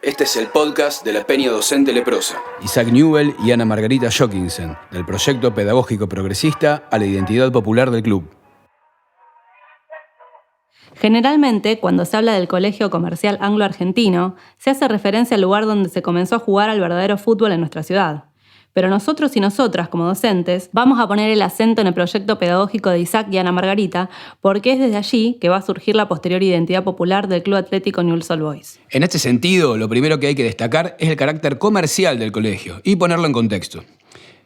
Este es el podcast de la Peña Docente Leprosa. Isaac Newell y Ana Margarita Jockinson, del proyecto pedagógico progresista a la identidad popular del club. Generalmente, cuando se habla del Colegio Comercial Anglo-Argentino, se hace referencia al lugar donde se comenzó a jugar al verdadero fútbol en nuestra ciudad. Pero nosotros y nosotras, como docentes, vamos a poner el acento en el proyecto pedagógico de Isaac y Ana Margarita, porque es desde allí que va a surgir la posterior identidad popular del Club Atlético Newell's Old Boys. En este sentido, lo primero que hay que destacar es el carácter comercial del colegio y ponerlo en contexto.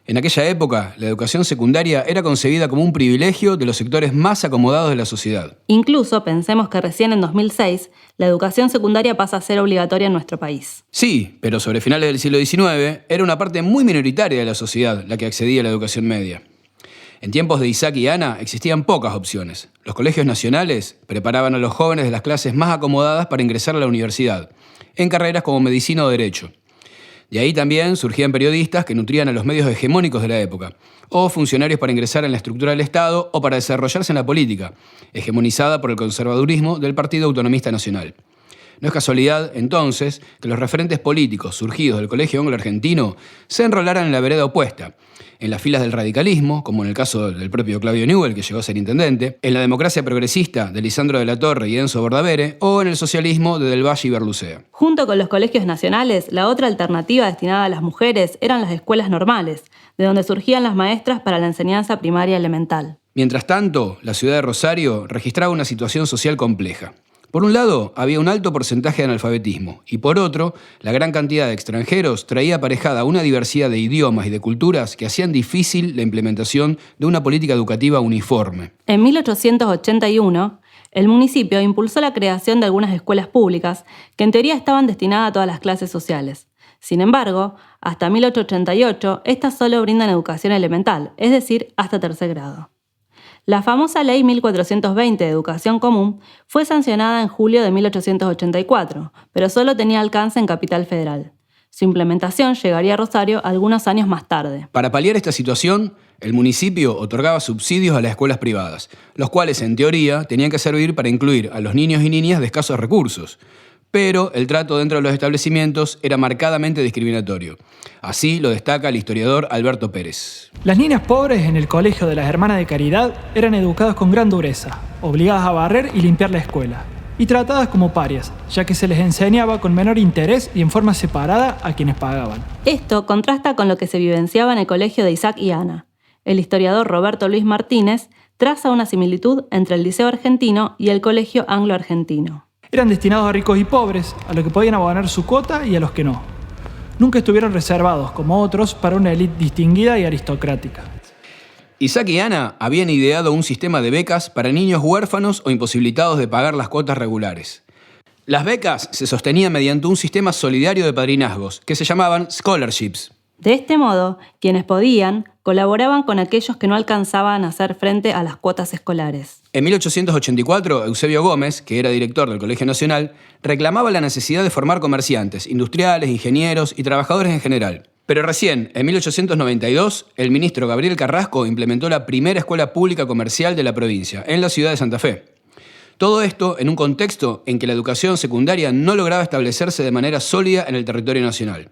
En aquella época, la educación secundaria era concebida como un privilegio de los sectores más acomodados de la sociedad. Incluso pensemos que recién en 2006, la educación secundaria pasa a ser obligatoria en nuestro país. Sí, pero sobre finales del siglo XIX, era una parte muy minoritaria de la sociedad la que accedía a la educación media. En tiempos de Isaac y Ana existían pocas opciones. Los colegios nacionales preparaban a los jóvenes de las clases más acomodadas para ingresar a la universidad, en carreras como medicina o derecho. De ahí también surgían periodistas que nutrían a los medios hegemónicos de la época, o funcionarios para ingresar en la estructura del Estado o para desarrollarse en la política, hegemonizada por el conservadurismo del Partido Autonomista Nacional. No es casualidad, entonces, que los referentes políticos surgidos del Colegio Anglo-Argentino se enrolaran en la vereda opuesta, en las filas del radicalismo, como en el caso del propio Claudio Newell, que llegó a ser intendente, en la democracia progresista de Lisandro de la Torre y Enzo Bordavere, o en el socialismo de Del Valle y Berlucea. Junto con los colegios nacionales, la otra alternativa destinada a las mujeres eran las escuelas normales, de donde surgían las maestras para la enseñanza primaria elemental. Mientras tanto, la ciudad de Rosario registraba una situación social compleja. Por un lado, había un alto porcentaje de analfabetismo, y por otro, la gran cantidad de extranjeros traía aparejada una diversidad de idiomas y de culturas que hacían difícil la implementación de una política educativa uniforme. En 1881, el municipio impulsó la creación de algunas escuelas públicas que en teoría estaban destinadas a todas las clases sociales. Sin embargo, hasta 1888, estas solo brindan educación elemental, es decir, hasta tercer grado. La famosa Ley 1420 de Educación Común fue sancionada en julio de 1884, pero solo tenía alcance en Capital Federal. Su implementación llegaría a Rosario algunos años más tarde. Para paliar esta situación, el municipio otorgaba subsidios a las escuelas privadas, los cuales, en teoría, tenían que servir para incluir a los niños y niñas de escasos recursos. Pero el trato dentro de los establecimientos era marcadamente discriminatorio. Así lo destaca el historiador Alberto Pérez. Las niñas pobres en el colegio de las Hermanas de Caridad eran educadas con gran dureza, obligadas a barrer y limpiar la escuela, y tratadas como parias, ya que se les enseñaba con menor interés y en forma separada a quienes pagaban. Esto contrasta con lo que se vivenciaba en el colegio de Isaac y Ana. El historiador Roberto Luis Martínez traza una similitud entre el Liceo Argentino y el Colegio Anglo-Argentino. Eran destinados a ricos y pobres, a los que podían abonar su cuota y a los que no. Nunca estuvieron reservados, como otros, para una élite distinguida y aristocrática. Isaac y Ana habían ideado un sistema de becas para niños huérfanos o imposibilitados de pagar las cuotas regulares. Las becas se sostenían mediante un sistema solidario de padrinazgos, que se llamaban scholarships. De este modo, quienes podían, colaboraban con aquellos que no alcanzaban a hacer frente a las cuotas escolares. En 1884, Eusebio Gómez, que era director del Colegio Nacional, reclamaba la necesidad de formar comerciantes, industriales, ingenieros y trabajadores en general. Pero recién, en 1892, el ministro Gabriel Carrasco implementó la primera escuela pública comercial de la provincia, en la ciudad de Santa Fe. Todo esto en un contexto en que la educación secundaria no lograba establecerse de manera sólida en el territorio nacional.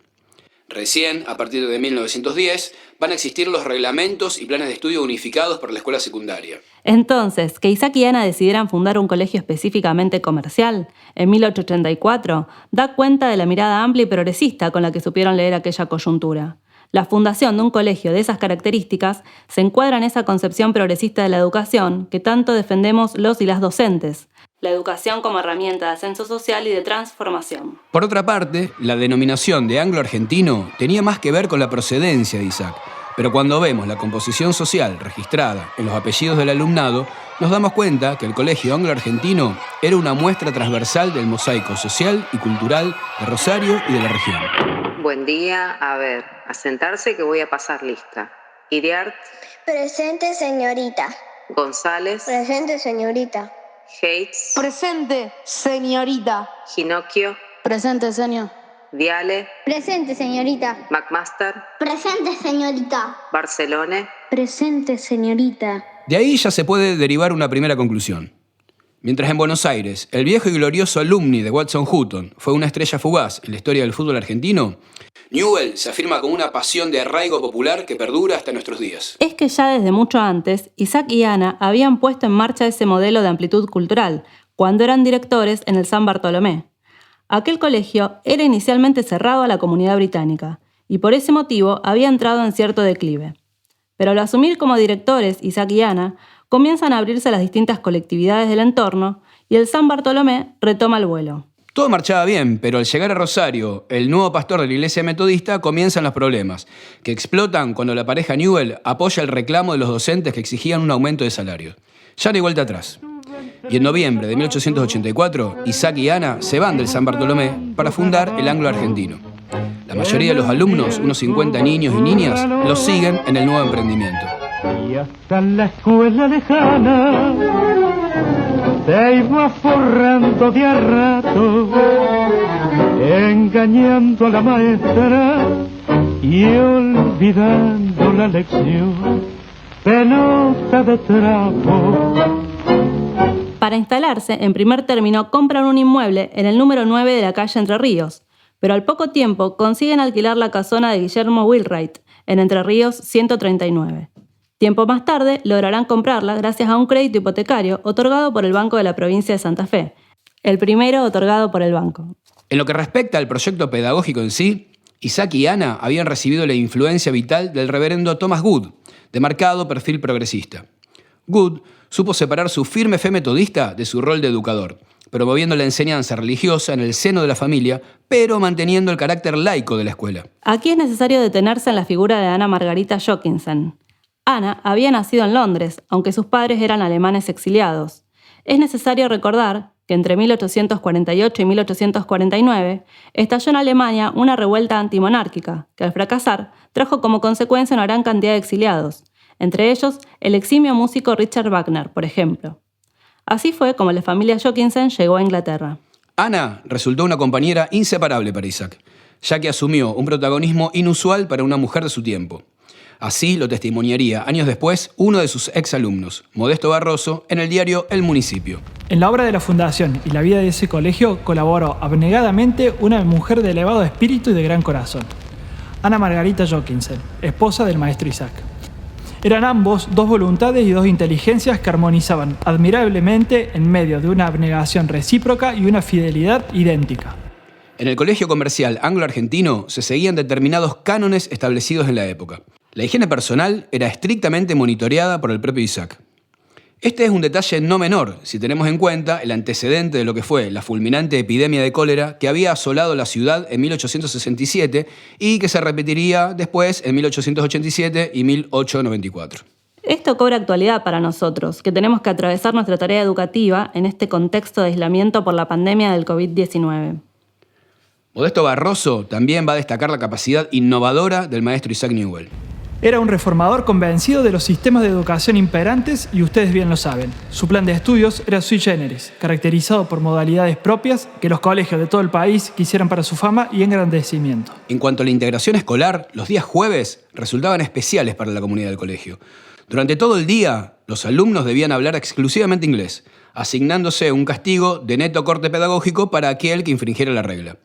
Recién, a partir de 1910, van a existir los reglamentos y planes de estudio unificados para la escuela secundaria. Entonces, que Isaac y Ana decidieran fundar un colegio específicamente comercial, en 1884, da cuenta de la mirada amplia y progresista con la que supieron leer aquella coyuntura. La fundación de un colegio de esas características se encuadra en esa concepción progresista de la educación que tanto defendemos los y las docentes. La educación como herramienta de ascenso social y de transformación. Por otra parte, la denominación de anglo-argentino tenía más que ver con la procedencia de Isaac, pero cuando vemos la composición social registrada en los apellidos del alumnado, nos damos cuenta que el Colegio Anglo-Argentino era una muestra transversal del mosaico social y cultural de Rosario y de la región. Buen día, a sentarse que voy a pasar lista. Iriart. Presente, señorita. González. Presente, señorita. Hates. Presente, señorita. Ginocchio. Presente, señor. Viale. Presente, señorita. McMaster. Presente, señorita. Barcelone. Presente, señorita. De ahí ya se puede derivar una primera conclusión. Mientras en Buenos Aires, el viejo y glorioso alumni de Watson Hutton fue una estrella fugaz en la historia del fútbol argentino, Newell se afirma con una pasión de arraigo popular que perdura hasta nuestros días. Es que ya desde mucho antes, Isaac y Ana habían puesto en marcha ese modelo de amplitud cultural, cuando eran directores en el San Bartolomé. Aquel colegio era inicialmente cerrado a la comunidad británica, y por ese motivo había entrado en cierto declive. Pero al asumir como directores Isaac y Ana, comienzan a abrirse las distintas colectividades del entorno y el San Bartolomé retoma el vuelo. Todo marchaba bien, pero al llegar a Rosario, el nuevo pastor de la iglesia metodista, comienzan los problemas, que explotan cuando la pareja Newell apoya el reclamo de los docentes que exigían un aumento de salario. Ya no hay vuelta atrás. Y en noviembre de 1884, Isaac y Ana se van del San Bartolomé para fundar el Anglo Argentino. La mayoría de los alumnos, unos 50 niños y niñas, los siguen en el nuevo emprendimiento. Y hasta la escuela lejana se iba forrando de a rato, engañando a la maestra y olvidando la lección, pelota de trapo. Para instalarse, en primer término, compran un inmueble en el número 9 de la calle Entre Ríos, pero al poco tiempo consiguen alquilar la casona de Guillermo Wheelwright en Entre Ríos 139. Tiempo más tarde lograrán comprarla gracias a un crédito hipotecario otorgado por el Banco de la Provincia de Santa Fe, el primero otorgado por el banco. En lo que respecta al proyecto pedagógico en sí, Isaac y Ana habían recibido la influencia vital del reverendo Thomas Good, de marcado perfil progresista. Good supo separar su firme fe metodista de su rol de educador, promoviendo la enseñanza religiosa en el seno de la familia, pero manteniendo el carácter laico de la escuela. Aquí es necesario detenerse en la figura de Ana Margarita Jockinson. Ana había nacido en Londres, aunque sus padres eran alemanes exiliados. Es necesario recordar que entre 1848 y 1849 estalló en Alemania una revuelta antimonárquica, que al fracasar trajo como consecuencia una gran cantidad de exiliados, entre ellos el eximio músico Richard Wagner, por ejemplo. Así fue como la familia Jockinson llegó a Inglaterra. Ana resultó una compañera inseparable para Isaac, ya que asumió un protagonismo inusual para una mujer de su tiempo. Así lo testimoniaría años después uno de sus exalumnos, Modesto Barroso, en el diario El Municipio. En la obra de la fundación y la vida de ese colegio colaboró abnegadamente una mujer de elevado espíritu y de gran corazón, Ana Margarita Jockinson, esposa del maestro Isaac. Eran ambos dos voluntades y dos inteligencias que armonizaban admirablemente en medio de una abnegación recíproca y una fidelidad idéntica. En el colegio comercial anglo-argentino se seguían determinados cánones establecidos en la época. La higiene personal era estrictamente monitoreada por el propio Isaac. Este es un detalle no menor si tenemos en cuenta el antecedente de lo que fue la fulminante epidemia de cólera que había asolado la ciudad en 1867 y que se repetiría después en 1887 y 1894. Esto cobra actualidad para nosotros, que tenemos que atravesar nuestra tarea educativa en este contexto de aislamiento por la pandemia del COVID-19. Modesto Barroso también va a destacar la capacidad innovadora del maestro Isaac Newell. Era un reformador convencido de los sistemas de educación imperantes y ustedes bien lo saben. Su plan de estudios era sui generis, caracterizado por modalidades propias que los colegios de todo el país quisieran para su fama y engrandecimiento. En cuanto a la integración escolar, los días jueves resultaban especiales para la comunidad del colegio. Durante todo el día, los alumnos debían hablar exclusivamente inglés, asignándose un castigo de neto corte pedagógico para aquel que infringiera la regla.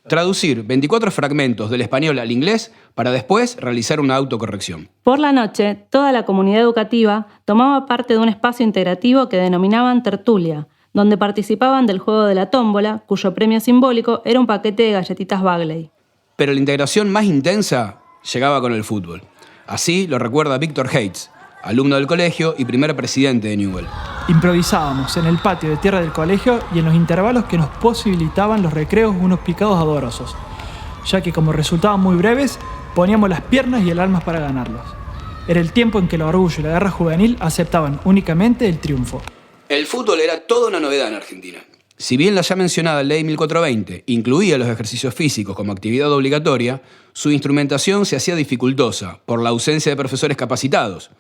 Traducir 24 fragmentos del español al inglés para después realizar una autocorrección. Por la noche, toda la comunidad educativa tomaba parte de un espacio integrativo que denominaban tertulia, donde participaban del juego de la tómbola, cuyo premio simbólico era un paquete de galletitas Bagley. Pero la integración más intensa llegaba con el fútbol. Así lo recuerda Víctor Hates, alumno del colegio y primer presidente de Newell. Improvisábamos en el patio de tierra del colegio y en los intervalos que nos posibilitaban los recreos unos picados adorosos, ya que como resultaban muy breves, poníamos las piernas y el alma para ganarlos. Era el tiempo en que el orgullo y la guerra juvenil aceptaban únicamente el triunfo. El fútbol era toda una novedad en Argentina. Si bien la ya mencionada Ley 1420 incluía los ejercicios físicos como actividad obligatoria, su instrumentación se hacía dificultosa por la ausencia de profesores capacitados,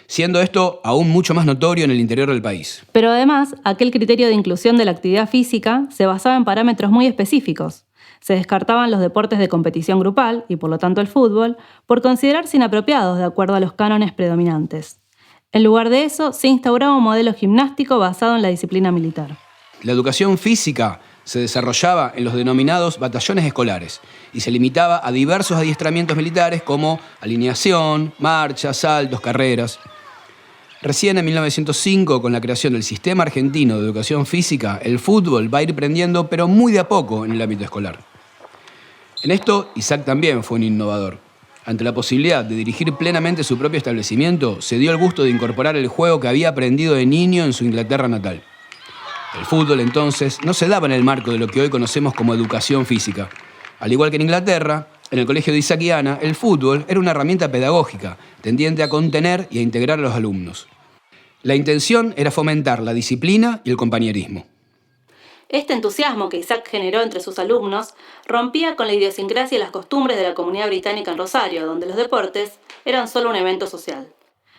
siendo esto aún mucho más notorio en el interior del país. Pero además, aquel criterio de inclusión de la actividad física se basaba en parámetros muy específicos. Se descartaban los deportes de competición grupal, y por lo tanto el fútbol, por considerarse inapropiados de acuerdo a los cánones predominantes. En lugar de eso, se instauraba un modelo gimnástico basado en la disciplina militar. La educación física se desarrollaba en los denominados batallones escolares y se limitaba a diversos adiestramientos militares como alineación, marchas, saltos, carreras. Recién en 1905, con la creación del Sistema Argentino de Educación Física, el fútbol va a ir prendiendo, pero muy de a poco, en el ámbito escolar. En esto, Isaac también fue un innovador. Ante la posibilidad de dirigir plenamente su propio establecimiento, se dio el gusto de incorporar el juego que había aprendido de niño en su Inglaterra natal. El fútbol, entonces, no se daba en el marco de lo que hoy conocemos como educación física. Al igual que en Inglaterra, en el colegio de Isaac y Ana, el fútbol era una herramienta pedagógica, tendiente a contener y a integrar a los alumnos. La intención era fomentar la disciplina y el compañerismo. Este entusiasmo que Isaac generó entre sus alumnos rompía con la idiosincrasia y las costumbres de la comunidad británica en Rosario, donde los deportes eran solo un evento social.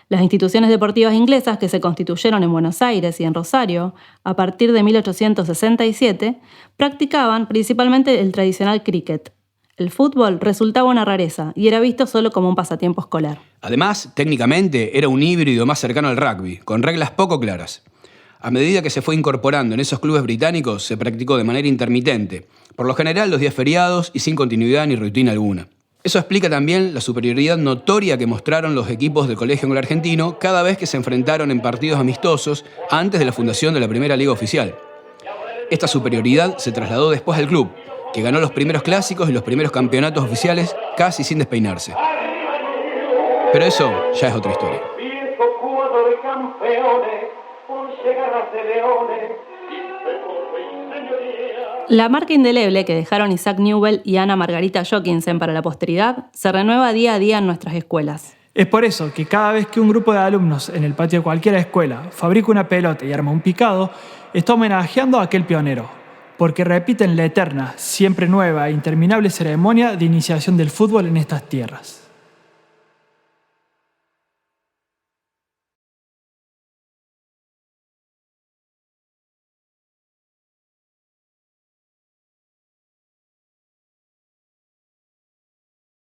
Las instituciones deportivas inglesas que se constituyeron en Buenos Aires y en Rosario a partir de 1867 practicaban principalmente el tradicional cricket. El fútbol resultaba una rareza y era visto solo como un pasatiempo escolar. Además, técnicamente era un híbrido más cercano al rugby, con reglas poco claras. A medida que se fue incorporando en esos clubes británicos, se practicó de manera intermitente, por lo general los días feriados y sin continuidad ni rutina alguna. Eso explica también la superioridad notoria que mostraron los equipos del Colegio Anglo Argentino cada vez que se enfrentaron en partidos amistosos antes de la fundación de la primera liga oficial. Esta superioridad se trasladó después al club, que ganó los primeros clásicos y los primeros campeonatos oficiales casi sin despeinarse. Pero eso ya es otra historia. La marca indeleble que dejaron Isaac Newell y Ana Margarita Jockinsen para la posteridad se renueva día a día en nuestras escuelas. Es por eso que cada vez que un grupo de alumnos en el patio de cualquier escuela fabrica una pelota y arma un picado, está homenajeando a aquel pionero, porque repiten la eterna, siempre nueva e interminable ceremonia de iniciación del fútbol en estas tierras.